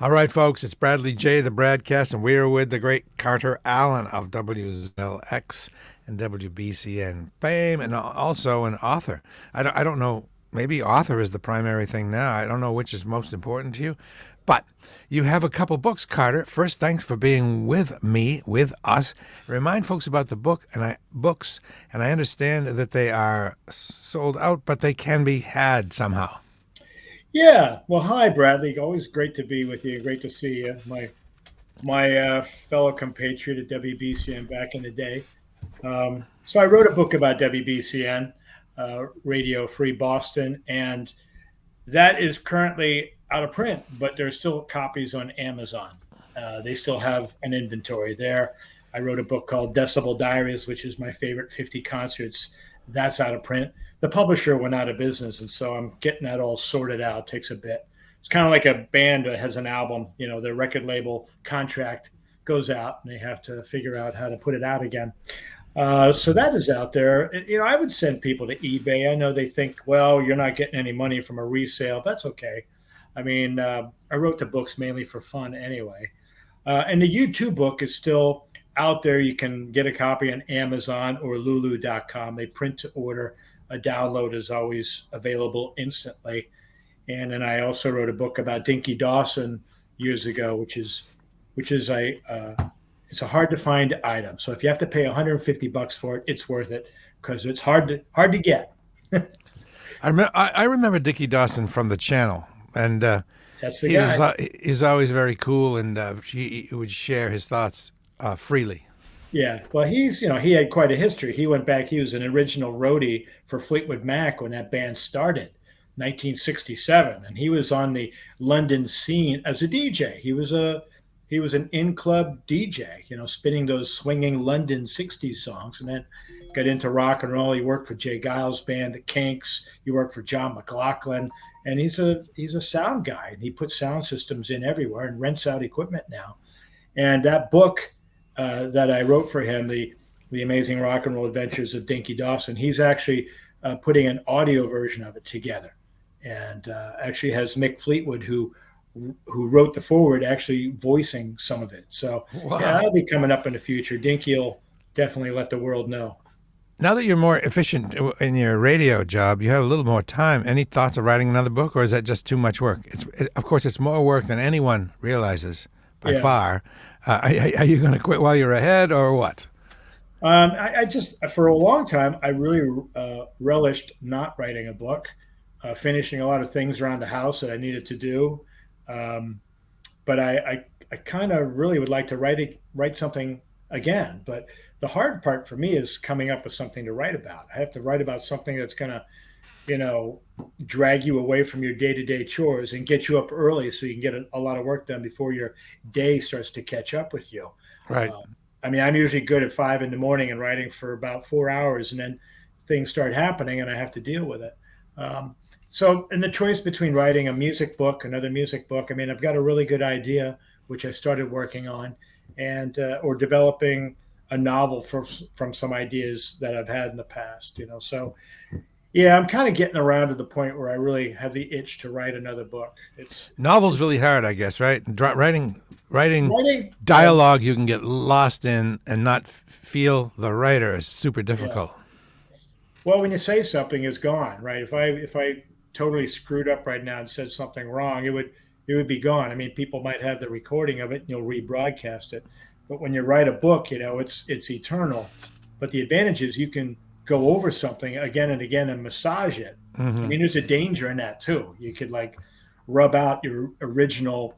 All right, folks, it's Bradley J, the Bradcast, and we're with the great Carter Allen of WZLX and WBCN fame, and also an author. I don't know, maybe author is the primary thing now. I don't know which is most important to you, but you have a couple books, Carter. First, thanks for being with me, with us. Remind folks about the books, and I understand that they are sold out, but they can be had somehow. Yeah. Well, hi, Bradley. Always great to be with you. Great to see you, my fellow compatriot at WBCN back in the day. So I wrote a book about WBCN, Radio Free Boston, and that is currently out of print, but there's still copies on Amazon. They still have an inventory there. I wrote a book called Decibel Diaries, which is my favorite 50 concerts. That's out of print. The publisher went out of business, and so I'm getting that all sorted out. It takes a bit. It's kind of like a band that has an album. Their record label contract goes out, and they have to figure out how to put it out again. So that is out there. I would send people to eBay. I know they think, well, you're not getting any money from a resale. That's okay. I mean, I wrote the books mainly for fun anyway. And the YouTube book is still out there. You can get a copy on Amazon or lulu.com. They print to order. A download is always available instantly. And then I also wrote a book about Dinky Dawson years ago, which is it's a hard to find item. So if you have to pay $150 for it, it's worth it because it's hard to get. I remember Dickie Dawson from the channel, and That's the guy. he's always very cool, and he would share his thoughts freely. Yeah. Well, he had quite a history. He went back. He was an original roadie for Fleetwood Mac when that band started, 1967, and he was on the London scene as a DJ. He was an in-club DJ, spinning those swinging London 60s songs, and then got into rock and roll. He worked for Jay Giles' band, the Kinks. He worked for John McLaughlin, and he's a sound guy, and he puts sound systems in everywhere and rents out equipment now. And that book that I wrote for him, the Amazing Rock and Roll Adventures of Dinky Dawson, he's actually putting an audio version of it together, and actually has Mick Fleetwood, who wrote the forward, actually voicing some of it. So yeah, Wow. that'll be coming up in the future. Dinky will definitely let the world know. Now that you're more efficient in your radio job, you have a little more time. Any thoughts of writing another book, or is that just too much work? Of course, it's more work than anyone realizes by Yeah. far. Are you going to quit while you're ahead, or what? I just, for a long time, I really relished not writing a book, finishing a lot of things around the house that I needed to do. Um, but I kind of really would like to write something again. But the hard part for me is coming up with something to write about. I have to write about something that's going to, you know, drag you away from your day to day chores and get you up early so you can get a lot of work done before your day starts to catch up with you. Right. I mean, I'm usually good at 5 in the morning and writing for about 4 hours, and then things start happening, and I have to deal with it. Um, so, in the choice between writing a music book, another music book, I mean, I've got a really good idea, which I started working on, and or developing a novel from some ideas that I've had in the past. So yeah, I'm kind of getting around to the point where I really have the itch to write another book. Novel's It's really hard, I guess, right? Writing writing. dialogue you can get lost in and not feel the writer is super Yeah. difficult. Well, when you say something, it's gone, right? If I totally screwed up right now and said something wrong, it would be gone. I mean, people might have the recording of it and you'll rebroadcast it, but when you write a book, it's eternal. But the advantage is you can go over something again and again and massage it. I Hmm. mean, there's a danger in that too. You could like rub out your original,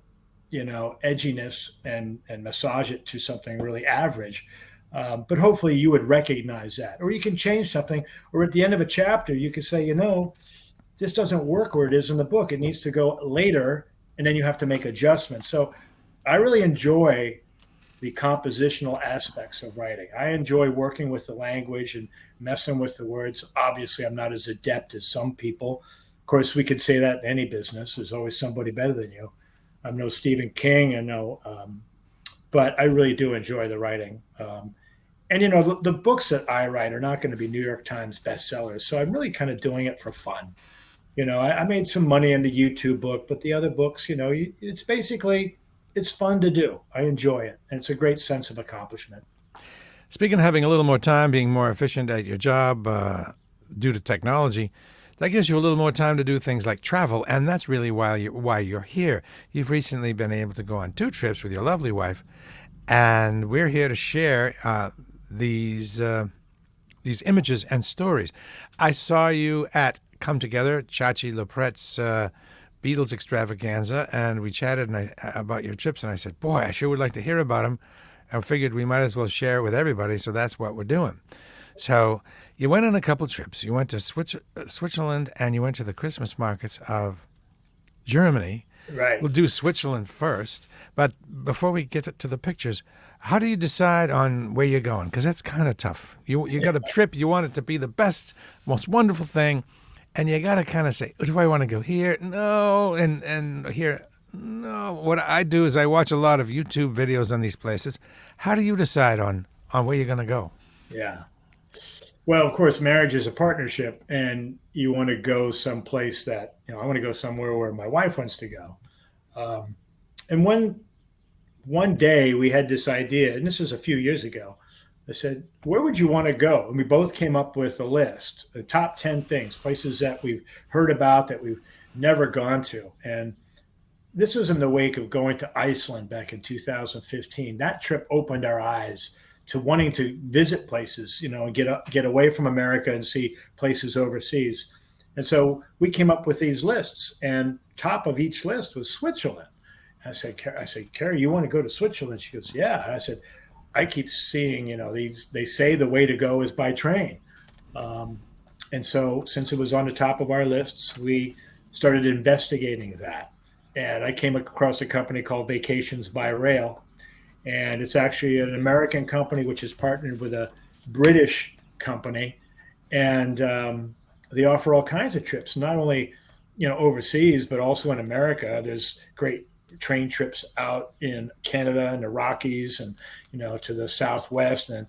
edginess and massage it to something really average. But hopefully you would recognize that, or you can change something, or at the end of a chapter, you could say, this doesn't work where it is in the book. It needs to go later, and then you have to make adjustments. So I really enjoy the compositional aspects of writing. I enjoy working with the language and messing with the words. Obviously, I'm not as adept as some people. Of course, we could say that in any business. There's always somebody better than you. I'm no Stephen King, and no, but I really do enjoy the writing. And the books that I write are not going to be New York Times bestsellers, so I'm really kind of doing it for fun. I made some money in the YouTube book, but the other books, it's basically it's fun to do. I enjoy it, and it's a great sense of accomplishment. Speaking of having a little more time, being more efficient at your job due to technology, that gives you a little more time to do things like travel, and that's really why you're here. You've recently been able to go on 2 trips with your lovely wife, and we're here to share these images and stories. I saw you at Come Together, Chachi Lopret's Beatles extravaganza, and we chatted about your trips, and I said, boy, I sure would like to hear about them. I figured we might as well share it with everybody, so that's what we're doing. So you went on a couple trips. You went to Switzerland, and you went to the Christmas markets of Germany. Right. We'll do Switzerland first, but before we get to the pictures, how do you decide on where you're going? Because that's kind of tough. You got a trip, you want it to be the best, most wonderful thing, and you got to kind of say, do I want to go here? No, and here. No. What I do is I watch a lot of YouTube videos on these places. How do you decide on where you're going to go? Yeah. Well, of course, marriage is a partnership, and you want to go someplace that I want to go somewhere where my wife wants to go. And one day we had this idea, and this was a few years ago. I said, "Where would you want to go?" And we both came up with a list, the top 10 places that we've heard about that we've never gone to. And this was in the wake of going to Iceland back in 2015. That trip opened our eyes to wanting to visit places, and get away from America and see places overseas. And so we came up with these lists, and top of each list was Switzerland. I said, Carrie, you want to go to Switzerland? She goes, yeah. And I said, I keep seeing, they say the way to go is by train. And so since it was on the top of our lists, we started investigating that. And I came across a company called Vacations by Rail. And it's actually an American company which is partnered with a British company. And they offer all kinds of trips, not only, overseas, but also in America. There's great train trips out in Canada and the Rockies and, to the Southwest. And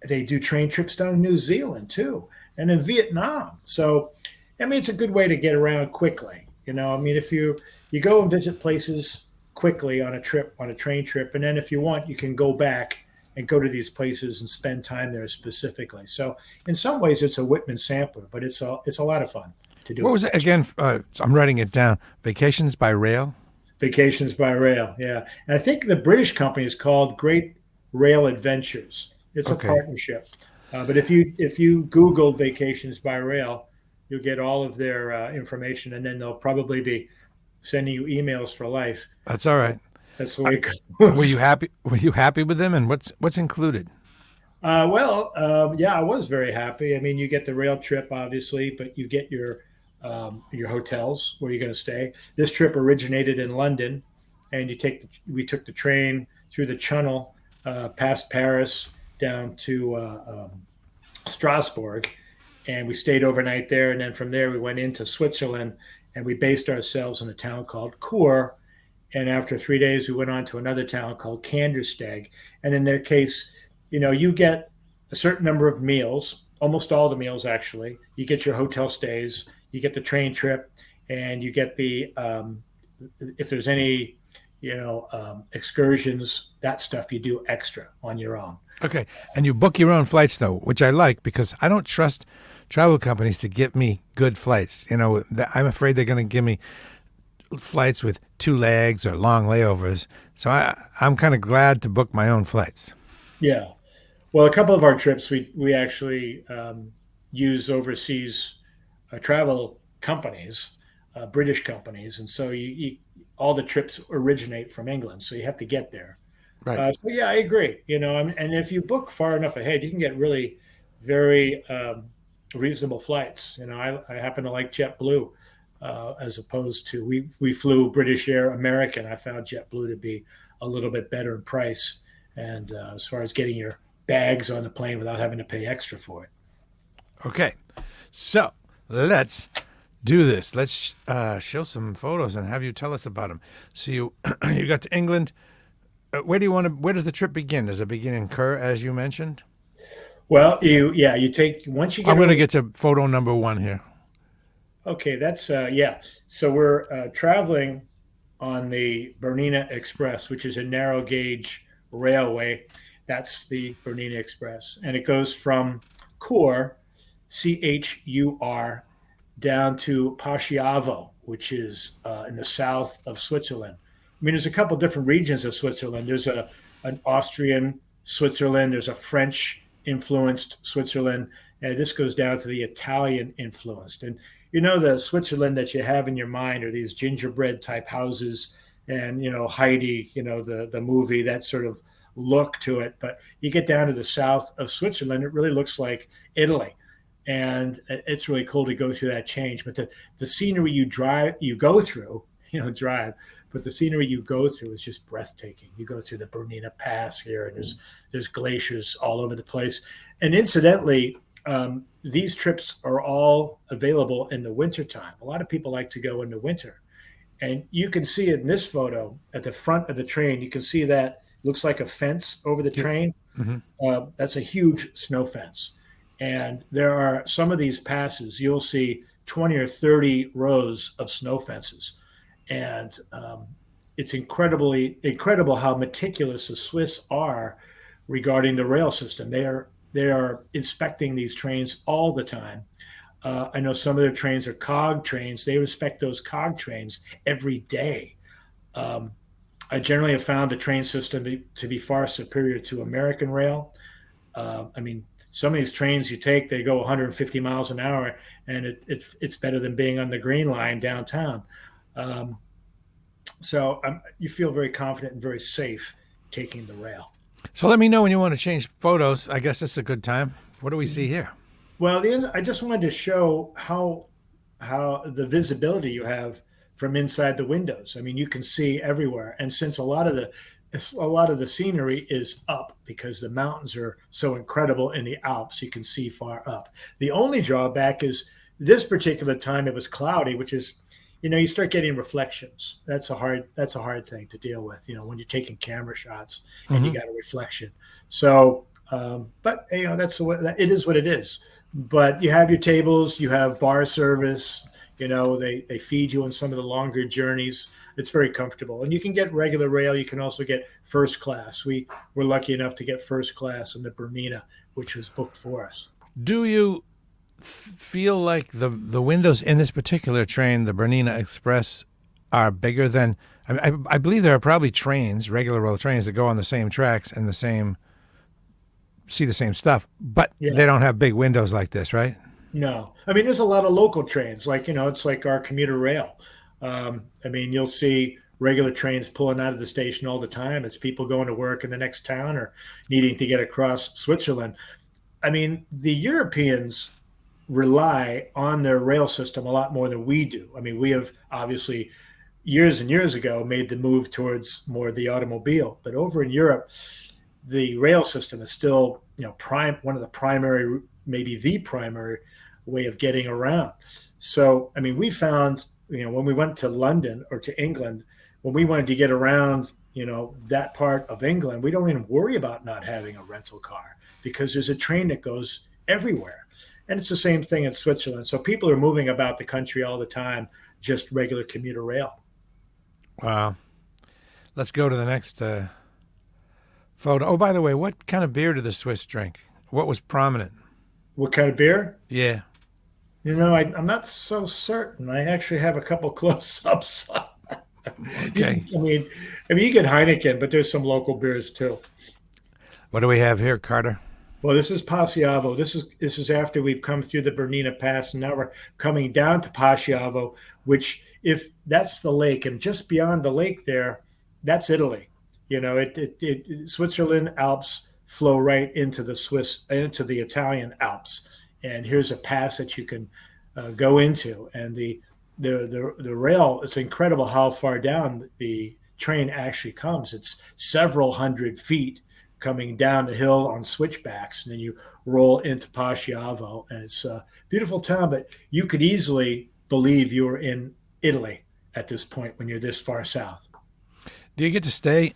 they do train trips down in New Zealand too, and in Vietnam. So, it's a good way to get around quickly. If you go and visit places quickly on a trip, on a train trip, and then if you want, you can go back and go to these places and spend time there specifically. So in some ways, it's a Whitman sampler, but it's a lot of fun to do. What was it again? I'm writing it down. Vacations by Rail. Vacations by Rail, yeah. And I think the British company is called Great Rail Adventures. It's a partnership. But if you Google Vacations by Rail, you'll get all of their information, and then they'll probably be sending you emails for life. That's all right. That's the way it Were goes. you happy? Were you happy with them? And what's included? Yeah, I was very happy. You get the rail trip, obviously, but you get your hotels where you're going to stay. This trip originated in London, and we took the train through the Channel, past Paris, down to Strasbourg, and we stayed overnight there. And then from there, we went into Switzerland, and we based ourselves in a town called Chur. And after 3 days, we went on to another town called Kandersteg. And in their case, you get a certain number of meals, almost all the meals, actually. You get your hotel stays, you get the train trip, and you get the, if there's any, excursions, that stuff you do extra on your own. Okay. And you book your own flights, though, which I like because I don't trust travel companies to give me good flights. I'm afraid they're going to give me flights with 2 legs or long layovers. So I'm kind of glad to book my own flights. Yeah. Well, a couple of our trips, we actually use overseas travel companies, British companies. And so all the trips originate from England. So you have to get there. Right. So yeah, I agree. And if you book far enough ahead, you can get really very reasonable flights. I happen to like JetBlue as opposed to we flew British Air, American. I found JetBlue to be a little bit better in price, and as far as getting your bags on the plane without having to pay extra for it. Okay. So let's do this. Let's show some photos and have you tell us about them. So you got to England. Where does the trip begin? Does it begin in Chur, as you mentioned? Well, you take once you get. I'm going to get to photo number 1 here. Okay, that's yeah. So we're traveling on the Bernina Express, which is a narrow gauge railway. That's the Bernina Express, and it goes from Chur, Chur, down to Pachiavo, which is in the south of Switzerland. I mean, there's a couple different regions of Switzerland. There's a an Austrian Switzerland. There's a French influenced Switzerland, and this goes down to the Italian influenced. And you know, the Switzerland that you have in your mind are these gingerbread type houses, and Heidi, the movie, that sort of look to it. But you get down to the south of Switzerland, it really looks like Italy, and it's really cool to go through that change. But the scenery you go through, drive, but the scenery you go through is just breathtaking. You go through the Bernina Pass here, and there's glaciers all over the place. And incidentally, these trips are all available in the wintertime. A lot of people like to go in the winter. And you can see it in this photo at the front of the train. You can see that looks like a fence over the Yep. train. Hmm. That's a huge snow fence. And there are some of these passes, you'll see 20 or 30 rows of snow fences. And it's incredible how meticulous the Swiss are regarding the rail system. They are inspecting these trains all the time. I know some of their trains are cog trains. They respect those cog trains every day. Um, I generally have found the train system to be far superior to American rail. I mean, some of these trains you take, they go 150 miles an hour, and it's better than being on the Green Line downtown. Um, so you feel very confident and very safe taking the rail. So let me know when you want to change photos. I guess it's a good time. What do we see here? Well, I just wanted to show how the visibility you have from inside the windows. I mean, you can see everywhere, and since a lot of the scenery is up because the mountains are so incredible in the Alps, you can see far up. The only drawback is this particular time it was cloudy, which is, you start getting reflections. That's a hard thing to deal with, when you're taking camera shots and you Hmm. got a reflection. So, but that's it is what it is. But you have your tables, you have bar service. They feed you on some of the longer journeys. It's very comfortable, and you can get regular rail. You can also get first class. We were lucky enough to get first class in the Bernina, which was booked for us. Do you feel like the windows in this particular train, the Bernina Express, are bigger than? I believe there are probably trains, regular rail trains, that go on the same tracks and see the same stuff, but Yeah. they don't have big windows like this, right? No, I mean, there's a lot of local trains, like, it's like our commuter rail. I mean, you'll see regular trains pulling out of the station all the time. It's people going to work in the next town or needing to get across Switzerland. I mean, the Europeans rely on their rail system a lot more than we do. I mean, we have obviously years and years ago made the move towards more the automobile, but over in Europe, the rail system is still, one of the primary, maybe the primary way of getting around. So, I mean, we found, when we went to London or to England, when we wanted to get around, that part of England, we don't even worry about not having a rental car because there's a train that goes everywhere. And it's the same thing in Switzerland. So people are moving about the country all the time, just regular commuter rail. Wow. Let's go to the next photo. Oh, by the way, what kind of beer did the Swiss drink? What was prominent? What kind of beer? Yeah. I'm not so certain. I actually have a couple close-ups. Okay. I mean, you get Heineken, but there's some local beers too. What do we have here, Carter? Well, this is Passiavo. This is after we've come through the Bernina Pass, and now we're coming down to Passiavo, which, if that's the lake, and just beyond the lake there, that's Italy. Switzerland Alps flow right into the Italian Alps, and here's a pass that you can go into, and the rail. It's incredible how far down the train actually comes. It's several hundred feet coming down the hill on switchbacks, and then you roll into Pachiavo, and it's a beautiful town. But you could easily believe you were in Italy at this point when you're this far south. Do you get to stay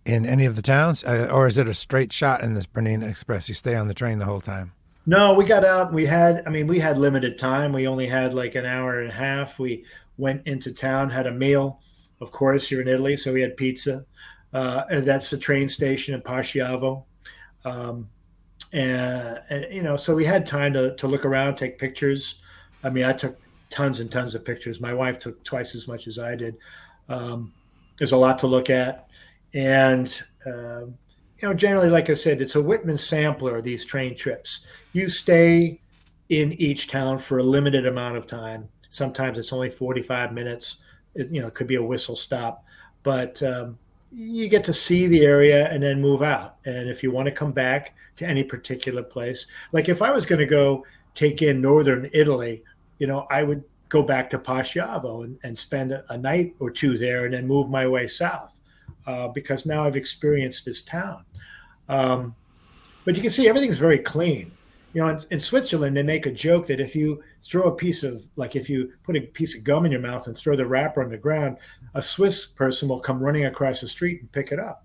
in any of the towns, or is it a straight shot in this Bernina Express? You stay on the train the whole time. No, we got out. We had limited time. We only had like an hour and a half. We went into town, had a meal. Of course, you're in Italy, so we had pizza. And that's the train station in Pasciavo. Um, so we had time to look around, take pictures. I mean, I took tons and tons of pictures. My wife took twice as much as I did. Um, there's a lot to look at, and generally, like I said, it's a Whitman sampler. These train trips, you stay in each town for a limited amount of time. Sometimes it's only 45 minutes. It could be a whistle stop, but you get to see the area and then move out. And if you want to come back to any particular place, like if I was going to go take in northern Italy, I would go back to Pasciavo and spend a night or two there and then move my way south because now I've experienced this town. Um, but you can see everything's very clean. In Switzerland, they make a joke that if you if you put a piece of gum in your mouth and throw the wrapper on the ground, a Swiss person will come running across the street and pick it up.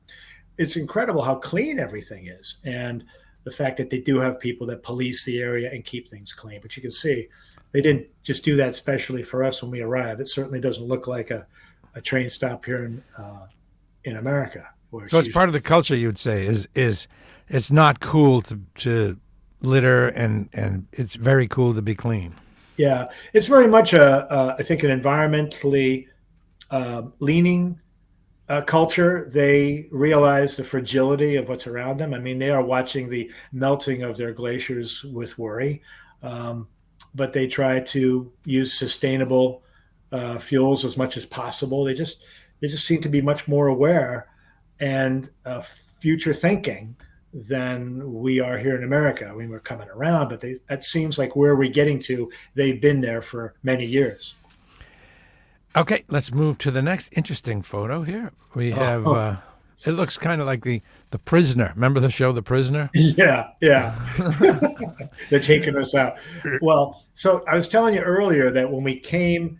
It's incredible how clean everything is. And the fact that they do have people that police the area and keep things clean. But you can see they didn't just do that specially for us when we arrived. It certainly doesn't look like a train stop here in America. So it's part of the culture, you'd say, is it's not cool to litter, and it's very cool to be clean. Yeah, it's very much I think, an environmentally leaning culture. They realize the fragility of what's around them. I mean, they are watching the melting of their glaciers with worry, but they try to use sustainable fuels as much as possible. They just seem to be much more aware and future thinking than we are here in America. I mean, we're coming around, but that seems like where we're getting to. They've been there for many years. Okay, let's move to the next interesting photo here. We have it looks kind of like the Prisoner. Remember the show The Prisoner? Yeah, yeah. They're taking us out. Well, so I was telling you earlier that when we came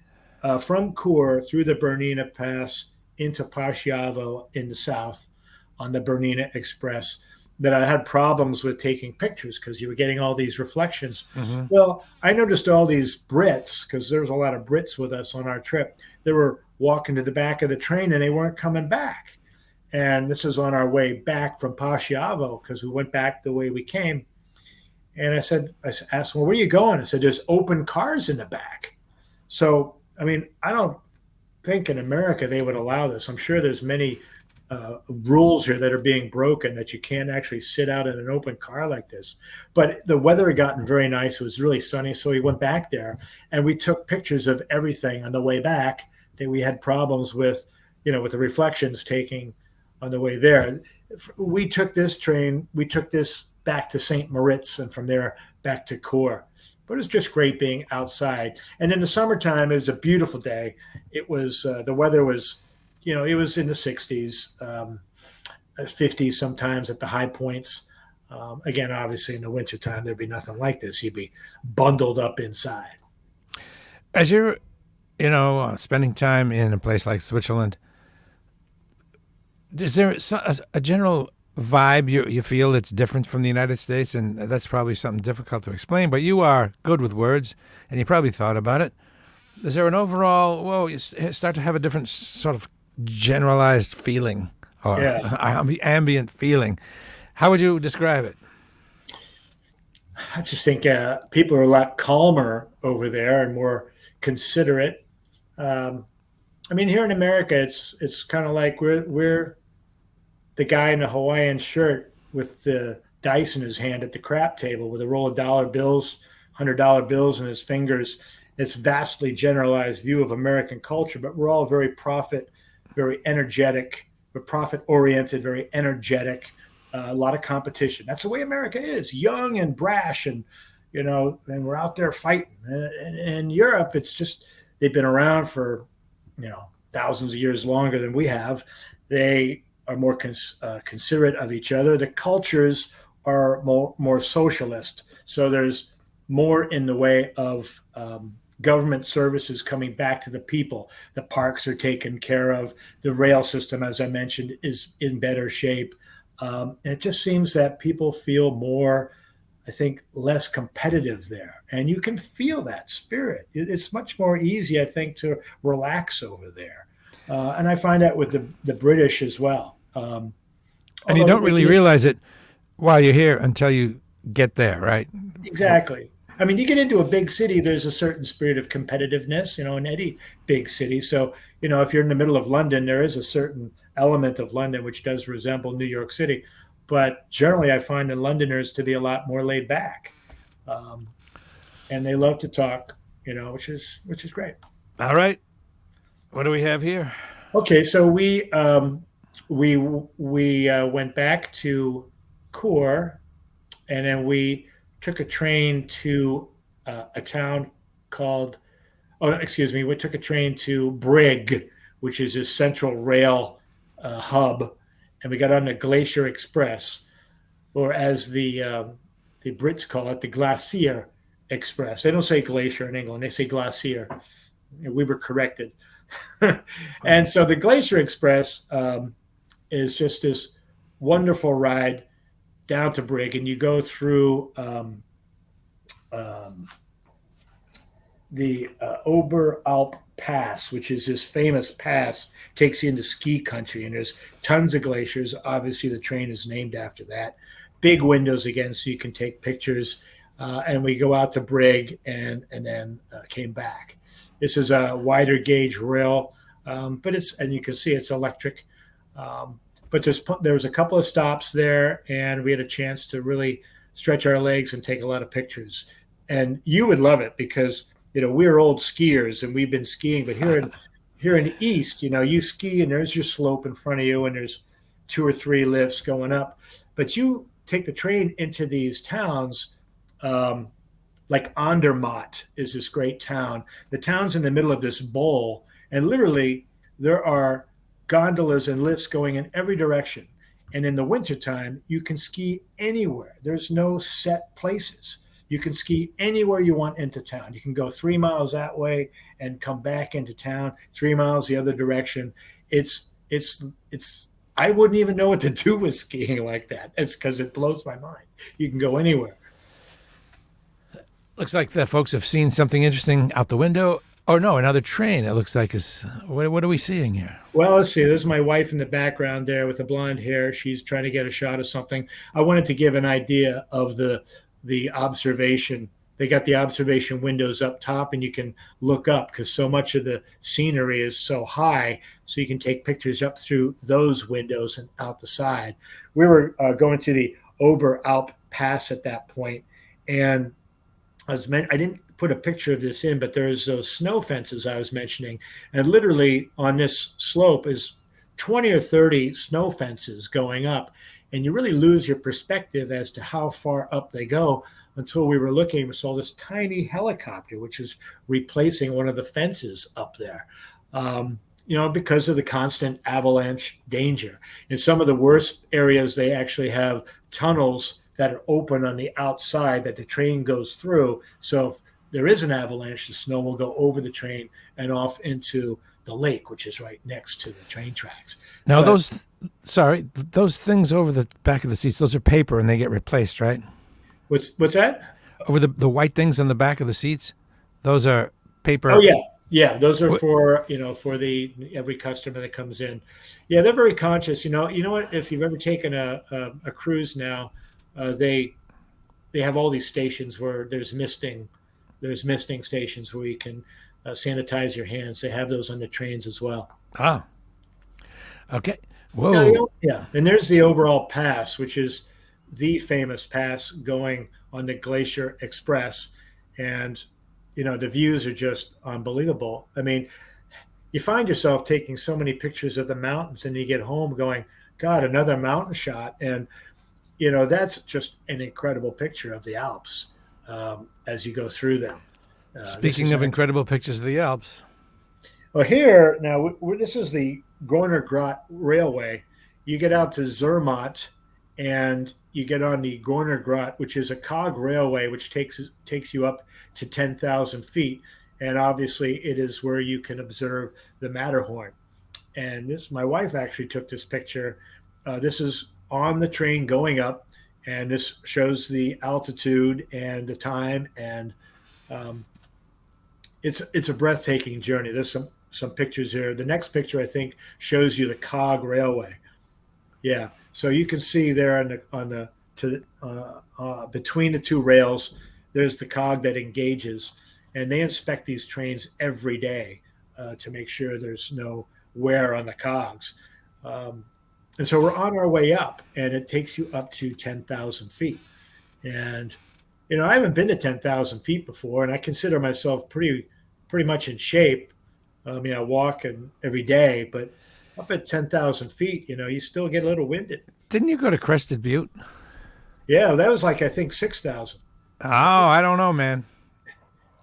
from Kur through the Bernina Pass into Pasciavo in the south on the Bernina Express, that I had problems with taking pictures because you were getting all these reflections. Mm-hmm. Well, I noticed all these Brits, because there was a lot of Brits with us on our trip. They were walking to the back of the train and they weren't coming back. And this is on our way back from Pasciavo because we went back the way we came. And I asked them, well, where are you going? I said, there's open cars in the back. So, I mean, I don't think in America they would allow this. I'm sure there's many rules here that are being broken, that you can't actually sit out in an open car like this. But the weather had gotten very nice. It was really sunny. So we went back there and we took pictures of everything on the way back that we had problems with, with the reflections taking on the way there. We took this back to St. Moritz and from there back to Kur. But it was just great being outside. And in the summertime, it was a beautiful day. It was, the weather was, it was in the 60s, 50s sometimes at the high points. Again, obviously in the wintertime, there'd be nothing like this. You'd be bundled up inside. As you're, spending time in a place like Switzerland, is there a general vibe you feel that's different from the United States? And that's probably something difficult to explain, but you are good with words and you probably thought about it. Is there an overall, you start to have a different sort of generalized feeling or ambient feeling? How would you describe it? I just think people are a lot calmer over there and more considerate. I mean, here in America, it's kind of like we're the guy in the Hawaiian shirt with the dice in his hand at the crap table with a roll of dollar bills, $100 bills in his fingers. It's vastly generalized view of American culture, but we're all very very energetic. We're profit oriented, very energetic. A lot of competition. That's the way America is, young and brash, and and we're out there fighting. In Europe, it's just they've been around for thousands of years longer than we have. They are more considerate of each other. The cultures are more socialist. So there's more in the way of government services coming back to the people. The parks are taken care of. The rail system, as I mentioned, is in better shape. It just seems that people feel more I think, less competitive there. And you can feel that spirit. It's much more easy, I think, to relax over there. And I find that with the British as well. And you Although, don't really realize it while you're here until you get there, right? exactly. I mean, you get into a big city, there's a certain spirit of competitiveness, in any big city. So, if you're in the middle of London, there is a certain element of London which does resemble New York City. But generally, I find the Londoners to be a lot more laid back, um, and they love to talk, which is great. All right. What do we have here? Okay, so we went back to Kor, and then we took a train to a town called, oh, excuse me, we took a train to Brig, which is a central rail hub, and we got on the Glacier Express, or as the Brits call it, the Glacier Express. They don't say glacier in England; they say glacier. We were corrected. And so the Glacier Express is just this wonderful ride down to Brig, and you go through um, the Oberalp Pass, which is this famous pass, takes you into ski country, and there's tons of glaciers. Obviously, the train is named after that. Big windows again, so you can take pictures. And we go out to Brig, and then came back. This is a wider gauge rail, but and you can see it's electric. But there was a couple of stops there, and we had a chance to really stretch our legs and take a lot of pictures. And you would love it because we're old skiers and we've been skiing, but here in the East, you ski and there's your slope in front of you, and there's 2 or 3 lifts going up. But you take the train into these towns, like Andermatt is this great town. The town's in the middle of this bowl, and literally there are gondolas and lifts going in every direction. And in the wintertime, you can ski anywhere. There's no set places. You can ski anywhere you want into town. You can go 3 miles that way and come back into town, 3 miles the other direction. It's I wouldn't even know what to do with skiing like that. It's because it blows my mind. You can go anywhere. Looks like the folks have seen something interesting out the window. Oh no, another train. It looks like is. What are we seeing here? Well, let's see. There's my wife in the background there with the blonde hair. She's trying to get a shot of something. I wanted to give an idea of the observation. They got the observation windows up top, and you can look up because so much of the scenery is so high, so you can take pictures up through those windows and out the side. We were going through the Oberalp Pass at that point, and I didn't put a picture of this in, but there's those snow fences I was mentioning, and literally on this slope is 20 or 30 snow fences going up, and you really lose your perspective as to how far up they go until we were looking. We saw this tiny helicopter, which is replacing one of the fences up there, because of the constant avalanche danger. In some of the worst areas, they actually have tunnels that are open on the outside that the train goes through. So if there is an avalanche, the snow will go over the train and off into the lake, which is right next to the train tracks. Now those things over the back of the seats, those are paper and they get replaced, right? What's that? Over the white things on the back of the seats, those are paper. Oh yeah. Yeah, those are for the every customer that comes in. Yeah, they're very conscious. You know what? If you've ever taken a cruise now, they have all these stations where there's misting stations where you can sanitize your hands. They have those on the trains as well. Oh, okay. Whoa. Yeah, and there's the Overall Pass, which is the famous pass going on the Glacier Express, and the views are just unbelievable. I mean, you find yourself taking so many pictures of the mountains, and you get home going, God, another mountain shot, and that's just an incredible picture of the Alps as you go through them. Speaking of incredible pictures of the Alps. Well, here, now, this is the Gornergrat Railway. You get out to Zermatt, and you get on the Gornergrat, which is a cog railway, which takes you up to 10,000 feet. And obviously, it is where you can observe the Matterhorn. And my wife actually took this picture. This is on the train going up, and this shows the altitude and the time, and um, it's a breathtaking journey. There's some pictures here. The next picture I think shows you the cog railway. Yeah, so you can see there on the to between the two rails, there's the cog that engages, and they inspect these trains every day to make sure there's no wear on the cogs. Um, and so we're on our way up, and it takes you up to 10,000 feet. And I haven't been to 10,000 feet before, and I consider myself pretty much in shape. I mean, I walk every day, but up at 10,000 feet, you still get a little winded. Didn't you go to Crested Butte? Yeah, that was like, I think, 6,000. Oh, I don't know, man.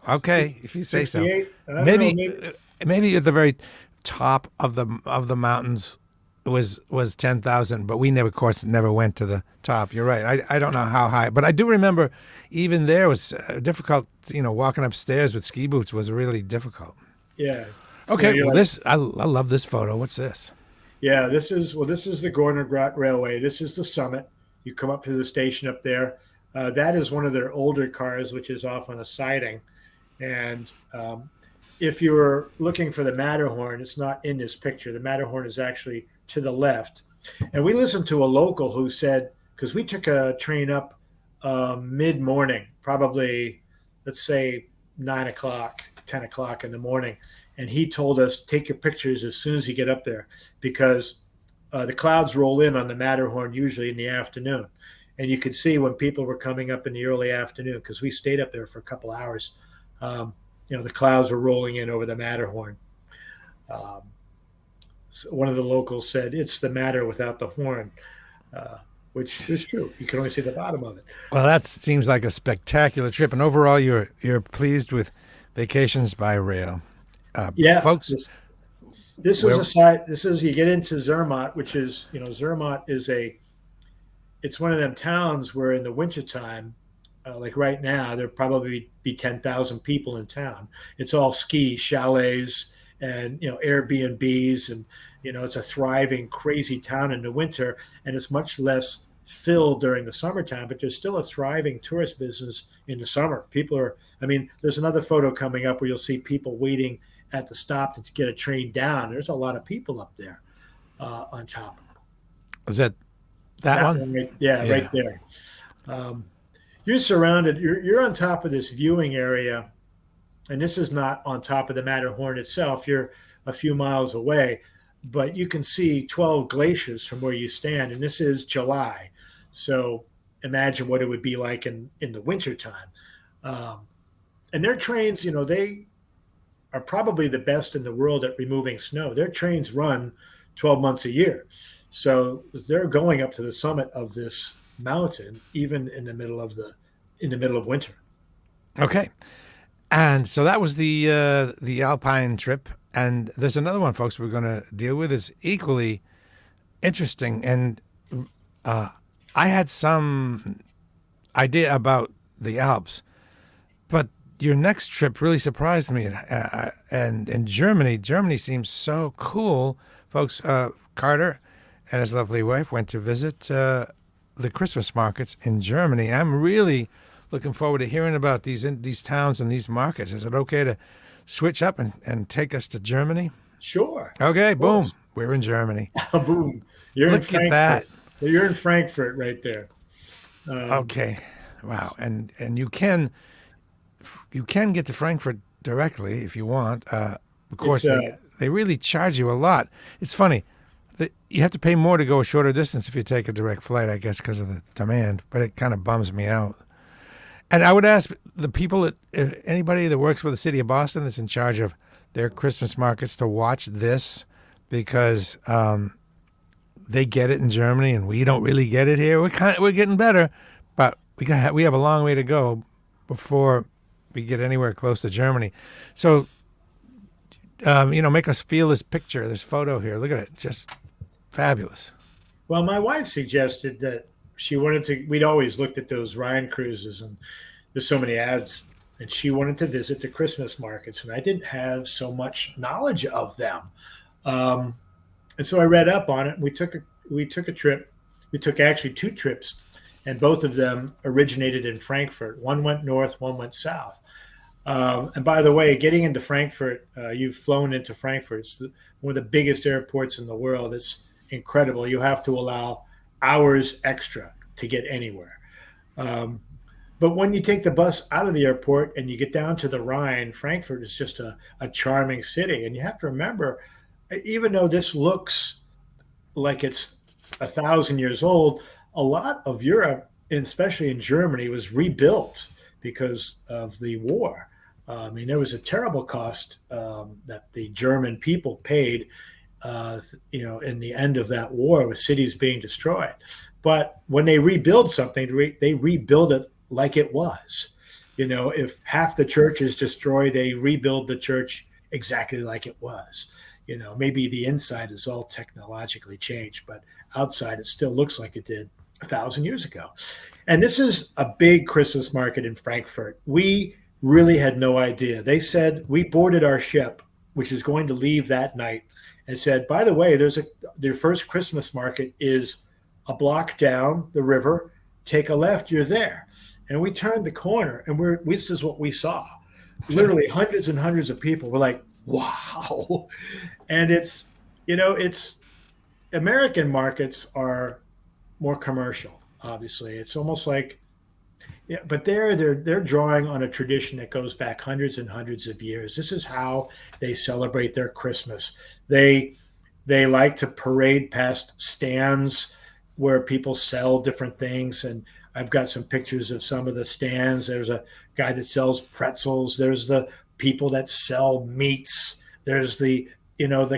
Okay, if you say so. 68? I don't know. Maybe, Maybe. maybe at the very top of the mountains was 10,000, but we never, of course, never went to the top. You're right. I don't know how high, but I do remember even there was difficult. Walking upstairs with ski boots was really difficult. Yeah. Okay, You're well, like, I love this photo. What's this? yeah, this is the Gorner Grat Railway. This is the summit. You come up to the station up there. That is one of their older cars, which is off on a siding. And if you were looking for the Matterhorn, it's not in this picture. The Matterhorn is actually to the left. And we listened to a local who said, because we took a train up mid morning, probably, let's say, 9 o'clock, 10 o'clock in the morning. And he told us, take your pictures as soon as you get up there, because the clouds roll in on the Matterhorn usually in the afternoon. And you could see when people were coming up in the early afternoon, because we stayed up there for a couple hours. The clouds were rolling in over the Matterhorn. Um, so one of the locals said, "It's the Matter without the horn," which is true. You can only see the bottom of it. Well, that seems like a spectacular trip, and overall, you're pleased with vacations by rail, Yeah, folks. this was Where a side. This is you get into Zermatt, which is Zermatt is it's one of them towns where in the wintertime, like right now, there probably be 10,000 people in town. It's all ski chalets and Airbnbs, and it's a thriving, crazy town in the winter, and it's much less filled during the summertime. But there's still a thriving tourist business in the summer. People are. I mean, there's another photo coming up where you'll see people waiting at the stop to get a train down. There's a lot of people up there on top. was that That one? one, right, yeah, Yeah. right there. Um, you're surrounded. You're on top of this viewing area, and this is not on top of the Matterhorn itself. You're a few miles away, but you can see 12 glaciers from where you stand, and this is July. So imagine what it would be like in the wintertime. Um, and their trains, they are probably the best in the world at removing snow. Their trains run 12 months a year. So they're going up to the summit of this mountain, even in the middle of winter. Okay, and so that was the Alpine trip, and there's another one, folks. We're going to deal with is equally interesting, and uh, I had some idea about the Alps, but your next trip really surprised me. And in Germany seems so cool, folks. Carter and his lovely wife went to visit the Christmas markets in Germany. I'm really looking forward to hearing about these towns and these markets. Is it okay to switch up and take us to Germany? Sure, Okay, of boom, course. we're in Germany. Boom. You're in Look at that. Frankfurt. You're in Frankfurt right there. Um, Okay, wow, and you can get to Frankfurt directly if you want. Of it's course, they really charge you a lot. It's funny. You have to pay more to go a shorter distance if you take a direct flight, I guess, because of the demand. But it kind of bums me out. And I would ask the people, anybody that works for the city of Boston that's in charge of their Christmas markets to watch this, because they get it in Germany and we don't really get it here. We're getting better, but we have a long way to go before we get anywhere close to Germany. So make us feel this picture, this photo here. Look at it, just fabulous. well, my wife suggested that she wanted to. We'd always looked at those Rhine cruises, and there's so many ads, and she wanted to visit the Christmas markets, and I didn't have so much knowledge of them. Um, and so I read up on it. And we took a trip. We took actually two trips and both of them originated in Frankfurt. One went north, one went south. And by the way, getting into Frankfurt, you've flown into Frankfurt. It's one of the biggest airports in the world. It's incredible. You have to allow hours extra to get anywhere. Um, but when you take the bus out of the airport and you get down to the Rhine, Frankfurt is just a charming city. And you have to remember, even though this looks like it's 1,000 years old, a lot of Europe, especially in Germany, was rebuilt because of the war. I mean, there was a terrible cost that the German people paid, in the end of that war with cities being destroyed. But when they rebuild something, they rebuild it like it was. If half the church is destroyed, they rebuild the church exactly like it was. Maybe the inside is all technologically changed, but outside it still looks like it did 1,000 years ago. And this is a big Christmas market in Frankfurt. We really had no idea. They said we boarded our ship, which is going to leave that night, and said, by the way, their first Christmas market is a block down the river. Take a left, you're there. And we turned the corner, and this is what we saw. Literally hundreds and hundreds of people were like, wow. And it's American markets are more commercial, obviously. It's almost like, yeah, but they're drawing on a tradition that goes back hundreds and hundreds of years. This is how they celebrate their Christmas. They they like to parade past stands where people sell different things, and I've got some pictures of some of the stands. There's a guy that sells pretzels. There's the people that sell meats. There's the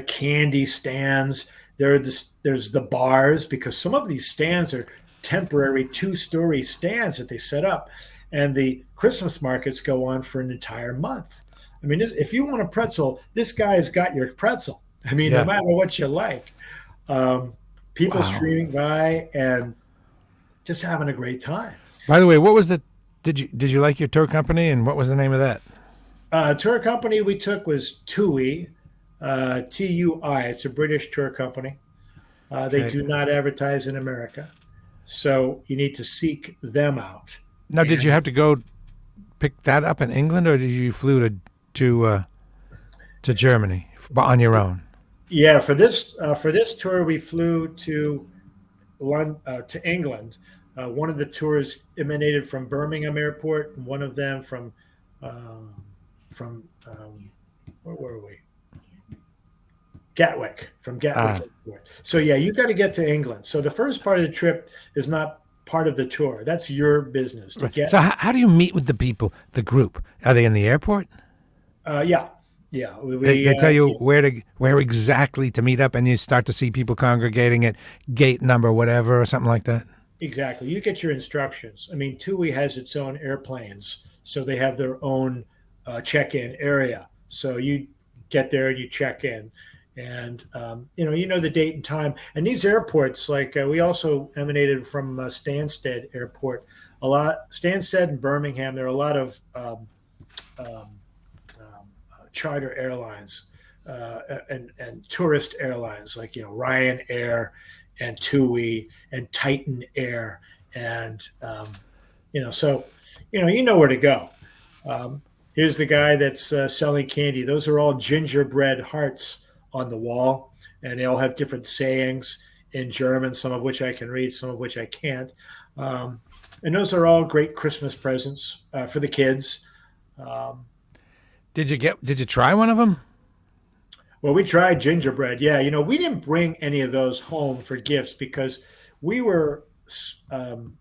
candy stands. There's the bars, because some of these stands are temporary two-story stands that they set up, and the Christmas markets go on for an entire month. I mean, if you want a pretzel, this guy's got your pretzel. I mean, no Yeah. matter what you like. Um, People Wow. streaming by and just having a great time. By the way, what was the did you like your tour company, and what was the name of that? Tour company we took was TUI, TUI. It's a British tour company. They Okay. do not advertise in America, so you need to seek them out. Now, did you And have to go pick that up in England, or did you flew to Germany on your own? yeah, for this tour, we flew to to England. One of the tours emanated from Birmingham Airport, and one of them um, from where were we? Gatwick, from Gatwick Ah, Airport. So yeah, you got to get to England. So the first part of the trip is not part of the tour. That's your business to right. get. So how do you meet with the people, the group? Are they in the airport? Yeah, yeah. They tell you where exactly to meet up, and you start to see people congregating at gate number whatever or something like that. Exactly. You get your instructions. I mean, TUI has its own airplanes, so they have their own check-in area. So you get there and you check in, and you know the date and time. And these airports, like we also emanated from Stansted Airport. Stansted and Birmingham. There are a lot of um, charter airlines and tourist airlines, like Ryanair and TUI and Titan Air, and so you know where to go. Um, Here's the guy that's selling candy. Those are all gingerbread hearts on the wall, and they all have different sayings in German, some of which I can read, some of which I can't. Um, and those are all great Christmas presents for the kids. Um, Did you try one of them? Well, we tried gingerbread. Yeah, we didn't bring any of those home for gifts because we were um,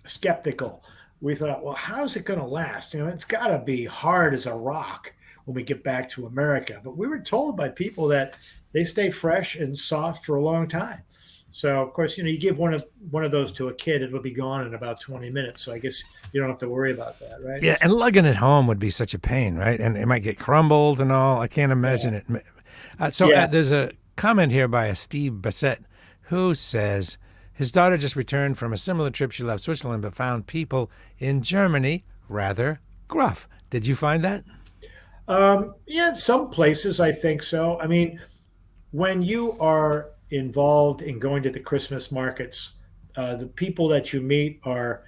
skeptical. We thought, well, how's it going to last? It's got to be hard as a rock when we get back to America. But we were told by people that they stay fresh and soft for a long time. So, of course, you give one of those to a kid, it'll be gone in about 20 minutes. So I guess you don't have to worry about that, right? Yeah, and lugging it home would be such a pain, right? And it might get crumbled and all. I can't imagine Yeah. it. So Yeah. there's a comment here by a Steve Bassett who says his daughter just returned from a similar trip. She left Switzerland but found people in Germany rather gruff. Did you find that? Yeah, in some places, I think so. I mean, when you are involved in going to the Christmas markets, the people that you meet are,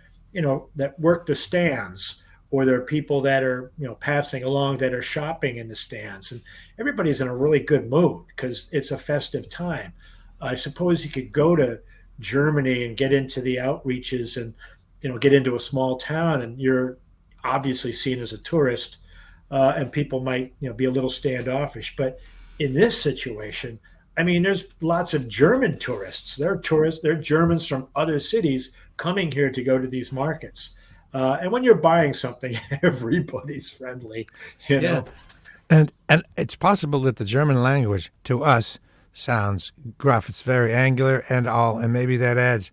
that work the stands, or there are people that are, passing along that are shopping in the stands, and everybody's in a really good mood because it's a festive time. I suppose you could go to Germany and get into the outreaches and, get into a small town, and you're obviously seen as a tourist, and people might, be a little standoffish. But in this situation, I mean, there's lots of German tourists. There are tourists. There are Germans from other cities coming here to go to these markets. And when you're buying something, everybody's friendly. You Yeah. know. And it's possible that the German language to us sounds gruff. It's very angular and all, and maybe that adds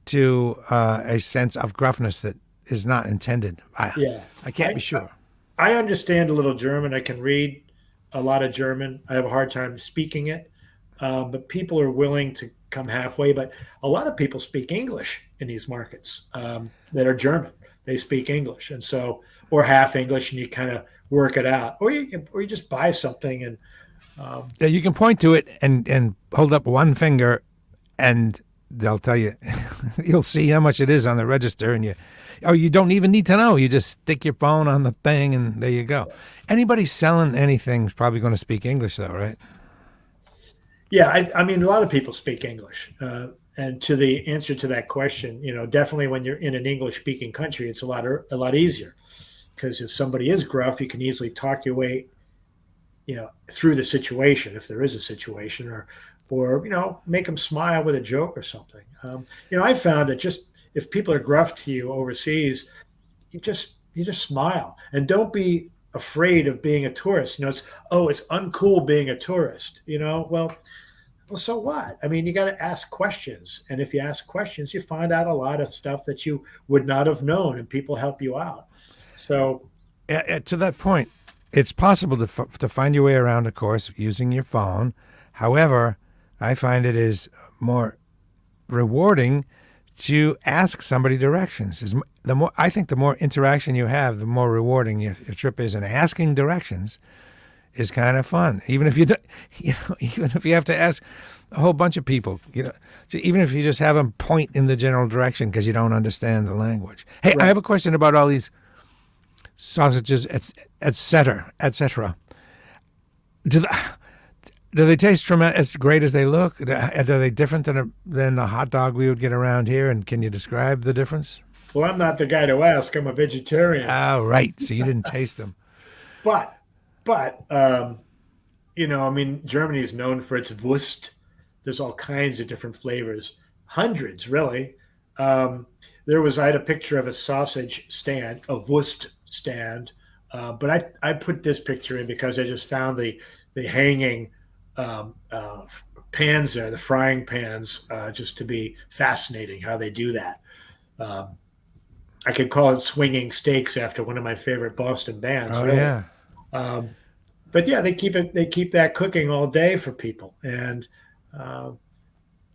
to a sense of gruffness that is not intended. Yeah. I can't I be sure. I understand a little German. I can read a lot of German. I have a hard time speaking it, but people are willing to come halfway. But a lot of people speak English in these markets, that are German. They speak English, and so, or half English, and you kind of work it out, or you just buy something and, um, Yeah, you can point to it and hold up one finger, and they'll tell you. You'll see how much it is on the register, and you don't even need to know. You just stick your phone on the thing, and there you go. Anybody selling anything is probably going to speak English, though, right? yeah. I mean, a lot of people speak English. And to the answer to that question, definitely when you're in an English speaking country, it's a lot easier, because if somebody is gruff, you can easily talk your way, through the situation, if there is a situation, or make them smile with a joke or something. I found that, just if people are gruff to you overseas, you just smile, and don't be afraid of being a tourist. It's uncool being a tourist. Well, so what? I mean, you got to ask questions, and if you ask questions, you find out a lot of stuff that you would not have known, and people help you out. So, To that point, it's possible to find your way around, of course, using your phone. However, I find it is more rewarding to ask somebody directions. I think the more interaction you have, the more rewarding your trip is. And asking directions is kind of fun, even if you don't, even if you have to ask a whole bunch of people. Even if you just have them point in the general direction because you don't understand the language. Hey, I right. have a question about all these sausages, et cetera, et cetera. Do they, do they taste as great as they look? Are they different than a hot dog we would get around here? And can you describe the difference? Well, I'm not the guy to ask. I'm a vegetarian. Oh, right. So you didn't taste them. But, but, I mean, Germany is known for its Wurst. There's all kinds of different flavors, hundreds, really. Um, I had a picture of a sausage stand, a Wurst stand, but I put this picture in because I just found the hanging, pans there, the frying pans, just to be fascinating how they do that. Um, I could call it swinging steaks after one of my favorite Boston bands, Oh, really. yeah. Um, but yeah, they keep that cooking all day for people. And uh,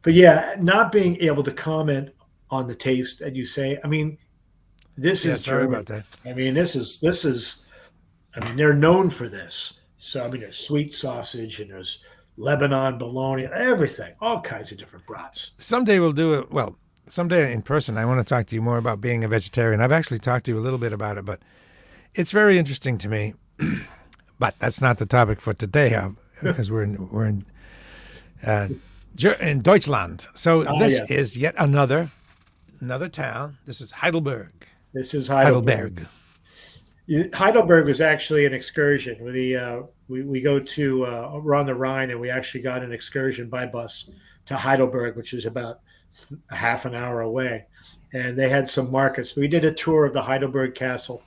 but yeah, not being able to comment on the taste that you say. I mean, this Yeah, is sorry Germany. about that. I mean, this is. I mean, they're known for this. So I mean, there's sweet sausage, and there's Lebanon bologna, everything, all kinds of different brats. Someday we'll do it. Well, someday in person, I want to talk to you more about being a vegetarian. I've actually talked to you a little bit about it, but it's very interesting to me. But that's not the topic for today, because uh, in Deutschland. So Ah, this yes, is yet another town. This is Heidelberg. this is Heidelberg. Heidelberg. Heidelberg was actually an excursion. We go to, we're on the Rhine, and we actually got an excursion by bus to Heidelberg, which is about a half an hour away. And they had some markets. We did a tour of the Heidelberg Castle,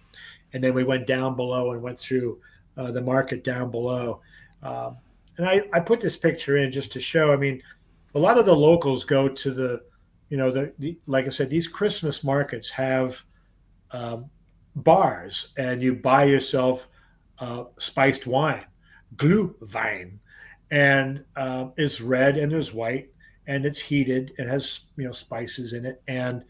and then we went down below and went through, the market down below. And I put this picture in just to show. I mean, a lot of the locals go to like I said, these Christmas markets have, um, bars, and you buy yourself, spiced wine, Glühwein, and, it's red and there's white, and it's heated. It has, spices in it, and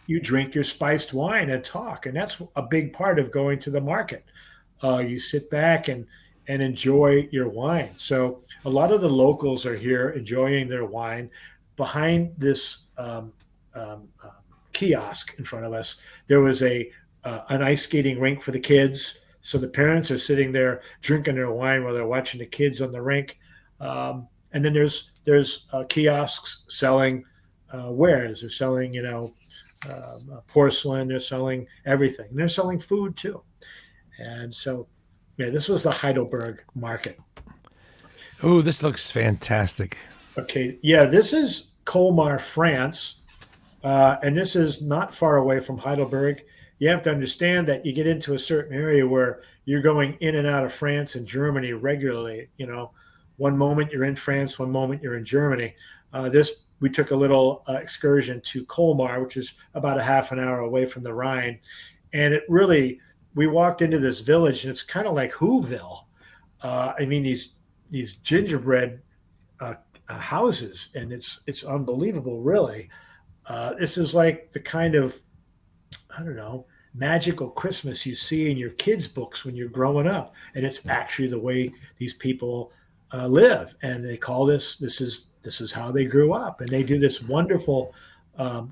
you drink your spiced wine and talk, and that's a big part of going to the market. You sit back and enjoy your wine. So a lot of the locals are here enjoying their wine behind this, kiosk in front of us. There was a an ice skating rink for the kids. So the parents are sitting there drinking their wine while they're watching the kids on the rink. And then there's kiosks selling wares. They're selling porcelain. They're selling everything. And they're selling food too. And so yeah, this was the Heidelberg market. Oh, this looks fantastic. Okay, yeah, this is Colmar, France. And this is not far away from Heidelberg. You have to understand that you get into a certain area where you're going in and out of France and Germany regularly. One moment you're in France, one moment you're in Germany. This we took a little excursion to Colmar, which is about a half an hour away from the Rhine, and it really we walked into this village and it's kind of like Whoville. I mean these gingerbread houses, and it's unbelievable, really. This is like the kind of, I don't know, magical Christmas you see in your kids' books when you're growing up, and it's actually the way these people live. And they call this is how they grew up, and they do this wonderful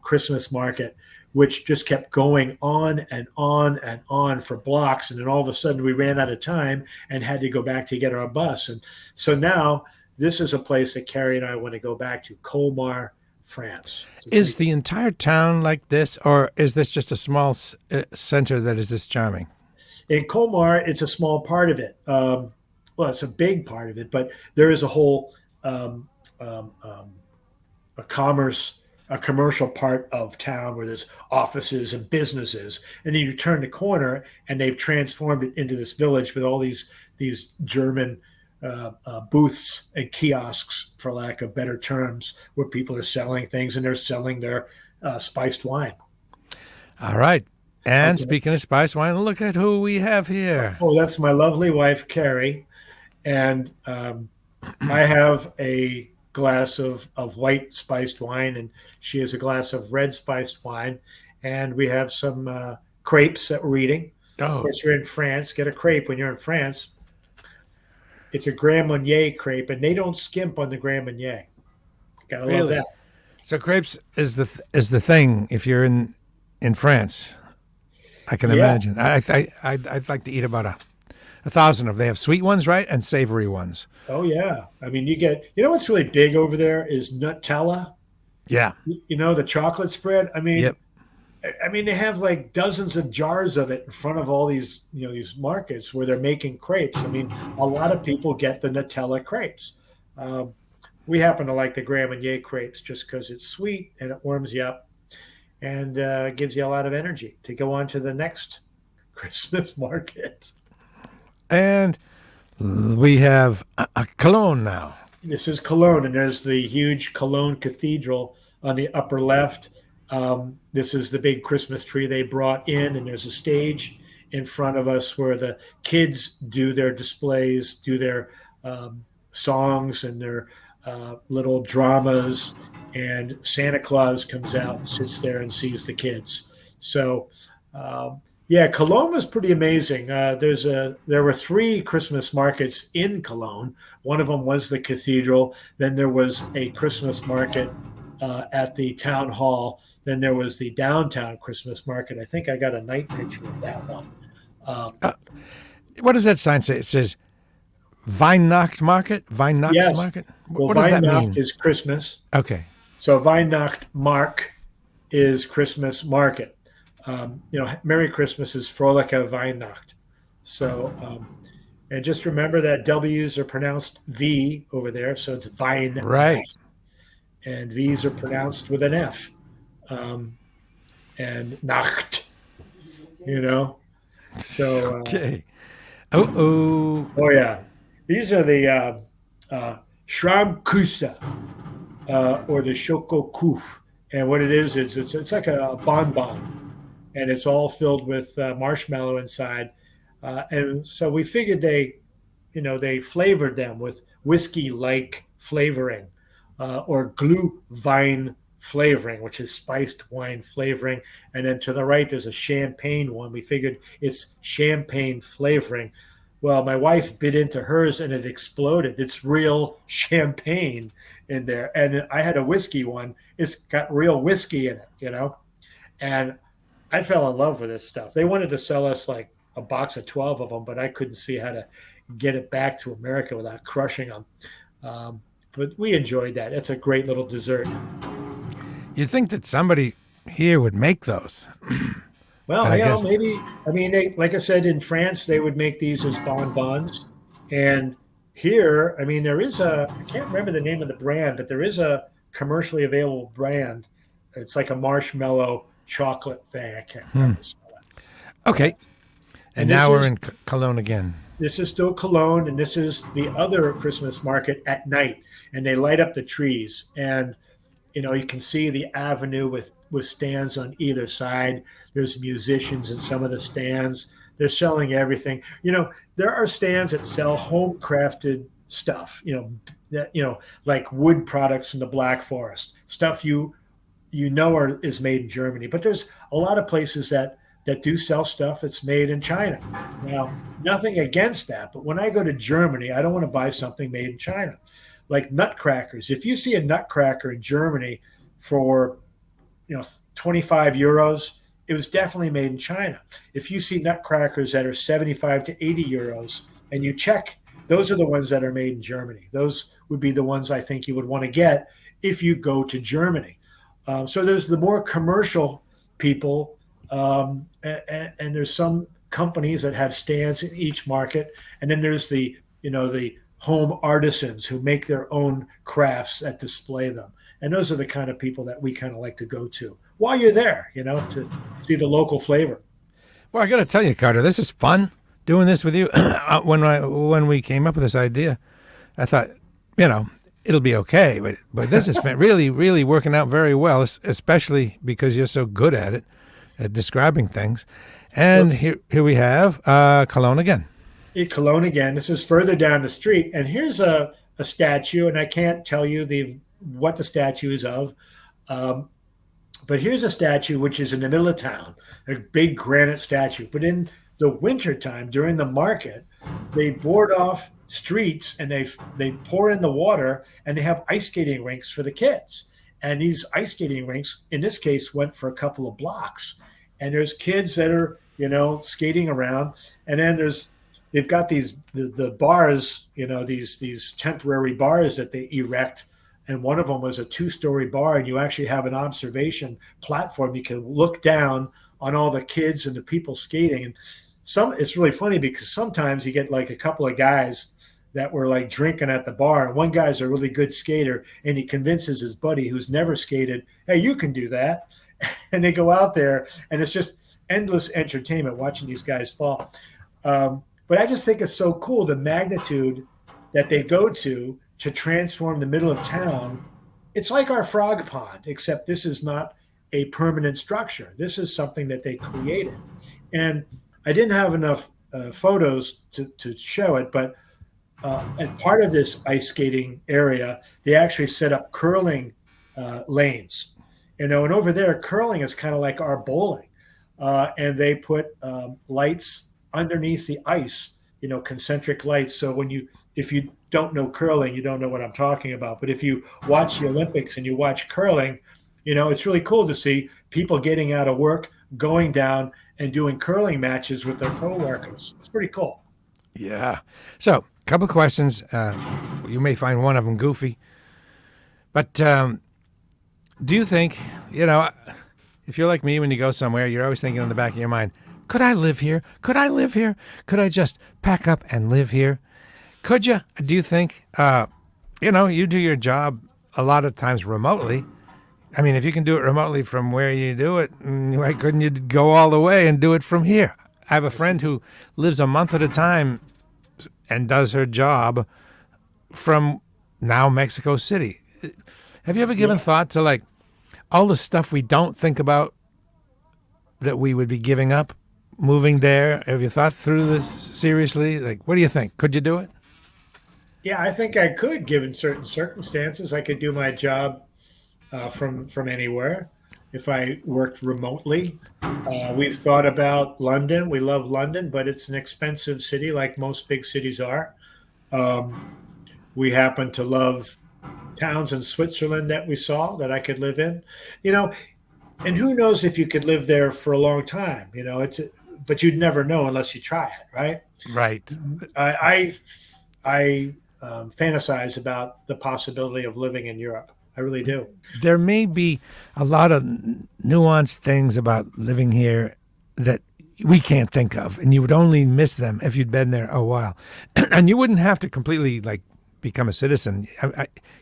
Christmas market, which just kept going on and on and on for blocks. And then all of a sudden, we ran out of time and had to go back to get our bus. And so now this is a place that Carrie and I want to go back to, Colmar, France. Is the entire town like this, or is this just a small center that is this charming? In Colmar, it's a small part of it. Well, it's a big part of it, but there is a whole um, um, a commercial part of town where there's offices and businesses, and then you turn the corner, and they've transformed it into this village with all these German booths and kiosks, for lack of better terms, where people are selling things, and they're selling their spiced wine. All right. And Okay. speaking of spice wine, look at who we have here. Oh, that's my lovely wife, Carrie. And I have a glass of white spiced wine, and she has a glass of red spiced wine. And we have some crepes that we're eating. Of Oh, course, you're in France. Get a crepe when you're in France. It's a Grand Marnier crepe, and they don't skimp on the Grand Marnier. Gotta love really? that. So crepes is the thing if you're in France. I can Yeah. imagine. I'd like to eat about a thousand of. They have sweet ones, right, and savory ones. Oh, yeah. I mean, you know what's really big over there is Nutella. Yeah. The chocolate spread. Yep. I mean, they have like dozens of jars of it in front of all these, these markets where they're making crepes. I mean, a lot of people get the Nutella crepes. Um, we happen to like the Grand Marnier crepes just because it's sweet and it warms you up and gives you a lot of energy to go on to the next Christmas market. And we have a cologne now. This is Cologne, and there's the huge Cologne Cathedral on the upper left. This is the big Christmas tree they brought in, and there's a stage in front of us where the kids do their displays, do their songs and their little dramas, and Santa Claus comes out and sits there and sees the kids. So, yeah, Cologne was pretty amazing. There were three Christmas markets in Cologne. One of them was the cathedral. Then there was a Christmas market at the town hall. Then there was the downtown Christmas market. I think I got a night picture of that one. Um, Uh, what does that sign say? It says Weihnacht Market. Weihnachts yes, Market. well, What does that Weihnacht mean? is Christmas. Okay. So Weihnacht Mark is Christmas market. Merry Christmas is Frohliche Weihnacht. So, and just remember that W's are pronounced V over there, so it's Right. Weihnacht, and V's are pronounced with an F, um, and Nacht. You know, so Okay. Oh, oh. oh yeah, these are the Schrammküsse or the Schokokuf, and what it is it's like a bonbon, and it's all filled with marshmallow inside. And so we figured they flavored them with whiskey-like flavoring or Glühwein flavoring, which is spiced wine flavoring. And then to the right, there's a champagne one. We figured it's champagne flavoring. Well, my wife bit into hers and it exploded. It's real champagne, in there. And I had a whiskey one. It's got real whiskey in it. And I fell in love with this stuff. They wanted to sell us like a box of 12 of them, but I couldn't see how to get it back to America without crushing them. But we enjoyed that. It's a great little dessert. You'd think that somebody here would make those, but Well, I guess. maybe. I mean, like I said, in France, they would make these as bonbons, and here, I mean, there is a. I can't remember the name of the brand, but there is a commercially available brand. It's like a marshmallow chocolate thing. I can't Hmm. remember. Okay. And And this now we're is in Cologne again. this is still Cologne, and this is the other Christmas market at night, and they light up the trees, and you can see the avenue with stands on either side. There's musicians in some of the stands. They're selling everything. There are stands that sell home crafted stuff. That like wood products from the Black Forest, stuff is made in Germany. But there's a lot of places that do sell stuff that's made in China. Now, nothing against that, but when I go to Germany, I don't want to buy something made in China. Like nutcrackers. If you see a nutcracker in Germany for 25 euros, it was definitely made in China. If you see nutcrackers that are 75 to 80 euros and you check, those are the ones that are made in Germany. Those would be the ones I think you would want to get if you go to Germany. So there's the more commercial people, and there's some companies that have stands in each market, and then there's the home artisans who make their own crafts that display them. And those are the kind of people that we kind of like to go to while you're there, to see the local flavor. Well, I got to tell you, Carter, this is fun doing this with you. When we came up with this idea, I thought, it'll be okay, but this is really, really working out very well, especially because you're so good at it, at describing things. And here we have Cologne again. In Cologne again. This is further down the street, and here's a statue, and I can't tell you what the statue is of, but here's a statue which is in the middle of town, a big granite statue. But in the wintertime, during the market, they board off streets and they pour in the water, and they have ice skating rinks for the kids. And these ice skating rinks, in this case, went for a couple of blocks. And there's kids that are, skating around, and then they've got the bars, these temporary bars that they erect, and one of them was a 2-story bar, and you actually have an observation platform. You can look down on all the kids and the people skating, and it's really funny because sometimes you get like a couple of guys that were like drinking at the bar, and one guy's a really good skater, and he convinces his buddy who's never skated, hey, you can do that. And they go out there, and it's just endless entertainment watching these guys fall. But I just think it's so cool, the magnitude that they go to transform the middle of town. It's like our frog pond, except this is not a permanent structure. This is something that they created. And I didn't have enough photos to show it, but and part of this ice skating area, they actually set up curling lanes. And over there, curling is kind of like our bowling. And they put lights underneath the ice, concentric lights. So if you don't know curling, you don't know what I'm talking about. But if you watch the Olympics and you watch curling, it's really cool to see people getting out of work, going down and doing curling matches with their coworkers. It's pretty cool. Yeah. So, a couple of questions. You may find one of them goofy, but do you think, if you're like me, when you go somewhere, you're always thinking in the back of your mind, could I live here? Could I live here? Could I just pack up and live here? Could you? Do you think, you do your job a lot of times remotely. I mean, if you can do it remotely from where you do it, why couldn't you go all the way and do it from here? I have a friend who lives a month at a time and does her job from now Mexico City. Have you ever given thought to like all the stuff we don't think about that we would be giving up moving there? Have you thought through this seriously? Like, what do you think? Could you do it? Yeah, I think I could, given certain circumstances. I could do my job from anywhere if I worked remotely. We've thought about London. We love London, but it's an expensive city, like most big cities are. We happen to love towns in Switzerland that we saw that I could live in. You know, and who knows if you could live there for a long time? But you'd never know unless you try it, right? Right. I fantasize about the possibility of living in Europe. I really do. There may be a lot of nuanced things about living here that we can't think of, and you would only miss them if you'd been there a while. And you wouldn't have to completely like become a citizen.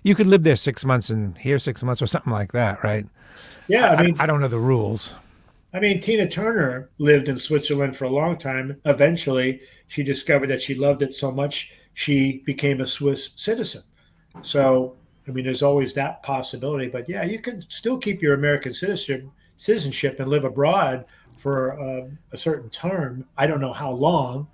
You could live there 6 months and here 6 months or something like that, right? Yeah, I don't know the rules. I mean, Tina Turner lived in Switzerland for a long time. Eventually, she discovered that she loved it so much she became a Swiss citizen. So, I mean, there's always that possibility. But yeah, you can still keep your American citizenship and live abroad for a certain term. I don't know how long.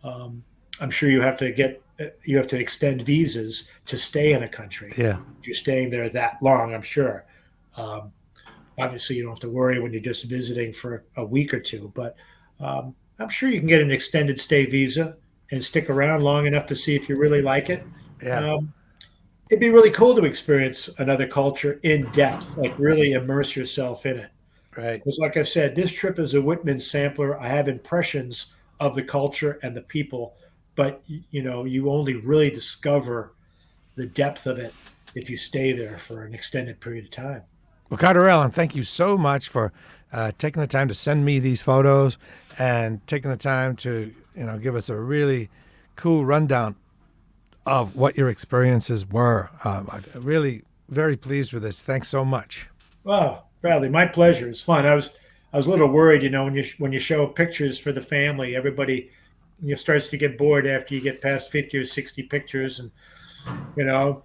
Um, I'm sure you have to extend visas to stay in a country. Yeah. If you're staying there that long, I'm sure. Um, Obviously, you don't have to worry when you're just visiting for a week or two, but I'm sure you can get an extended stay visa and stick around long enough to see if you really like it. Yeah. Um, it'd be really cool to experience another culture in depth, like really immerse yourself in it. Right. Because, like I said, this trip is a Whitman sampler. I have impressions of the culture and the people, but you only really discover the depth of it if you stay there for an extended period of time. Well, Carter Allen, thank you so much for taking the time to send me these photos and taking the time to give us a really cool rundown of what your experiences were. I'm really very pleased with this. Thanks so much. Oh, Bradley, my pleasure. It's fun. I was a little worried, when you show pictures for the family, everybody starts to get bored after you get past 50 or 60 pictures, and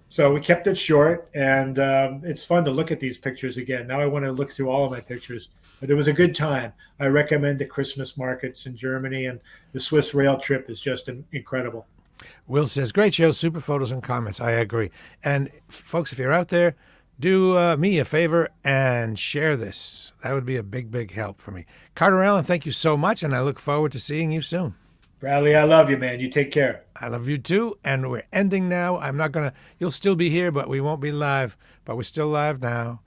so we kept it short, and it's fun to look at these pictures again. Now I want to look through all of my pictures, but it was a good time. I recommend the Christmas markets in Germany, and the Swiss rail trip is just incredible. Will says, great show, super photos and comments. I agree. And folks, if you're out there, do me a favor and share this. That would be a big, big help for me. Carter Allen, thank you so much, and I look forward to seeing you soon. Bradley, I love you, man. You take care. I love you too, and we're ending now. You'll still be here, but we won't be live, but we're still live now.